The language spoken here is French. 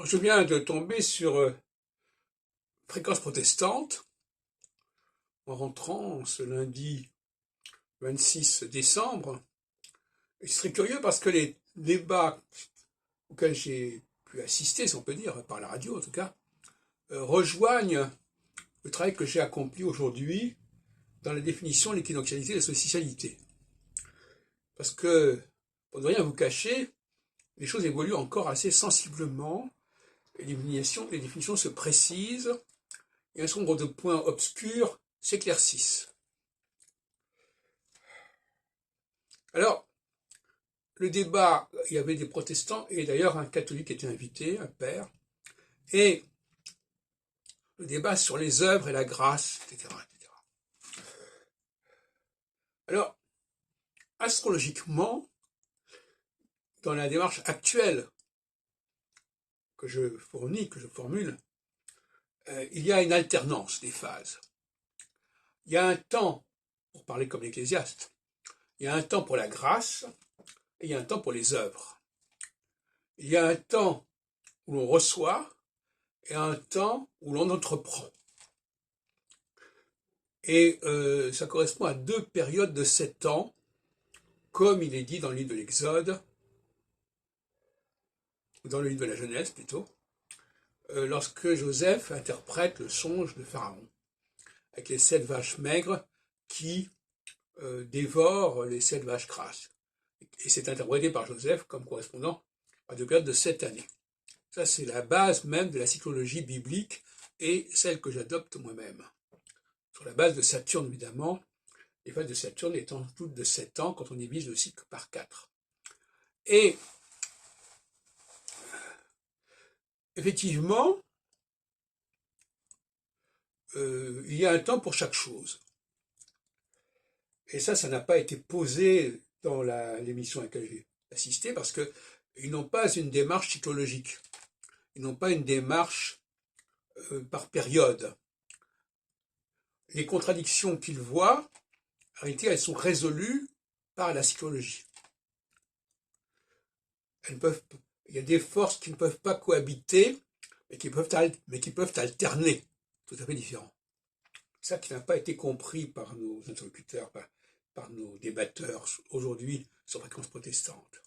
Je viens de tomber sur Fréquence protestante en rentrant ce lundi 26 décembre. Et c'est très curieux parce que les débats auxquels j'ai pu assister, si on peut dire, par la radio en tout cas, rejoignent le travail que j'ai accompli aujourd'hui dans la définition de l'équinoxialité et de la solsticialité. Parce que, pour ne rien vous cacher, les choses évoluent encore assez sensiblement, les définitions se précisent, et un certain nombre de points obscurs s'éclaircissent. Alors, le débat, il y avait des protestants, et d'ailleurs un catholique était invité, un père, et le débat sur les œuvres et la grâce, etc. etc. Alors, astrologiquement, dans la démarche actuelle que je fournis, que je formule, il y a une alternance des phases. Il y a un temps, pour parler comme l'Ecclésiaste, il y a un temps pour la grâce et il y a un temps pour les œuvres. Il y a un temps où l'on reçoit et un temps où l'on entreprend. Et ça correspond à deux périodes de 7 ans, comme il est dit dans le livre de l'Exode, ou dans le livre de la Genèse plutôt, lorsque Joseph interprète le songe de Pharaon, avec les 7 vaches maigres qui dévorent les 7 vaches grasses. Et c'est interprété par Joseph comme correspondant à deux périodes de 7 années. Ça, c'est la base même de la cyclologie biblique et celle que j'adopte moi-même. Sur la base de Saturne, évidemment, les phases de Saturne étant toutes de 7 ans quand on divise le cycle par 4. Et effectivement, il y a un temps pour chaque chose. Et ça n'a pas été posé dans l'émission à laquelle j'ai assisté parce qu'ils n'ont pas une démarche cyclologique. Ils n'ont pas une démarche par période. Les contradictions qu'ils voient, en réalité, elles sont résolues par la cyclologie. Il y a des forces qui ne peuvent pas cohabiter, mais qui peuvent alterner, tout à fait différents. Ça qui n'a pas été compris par nos interlocuteurs, par nos débatteurs aujourd'hui sur Fréquence protestante.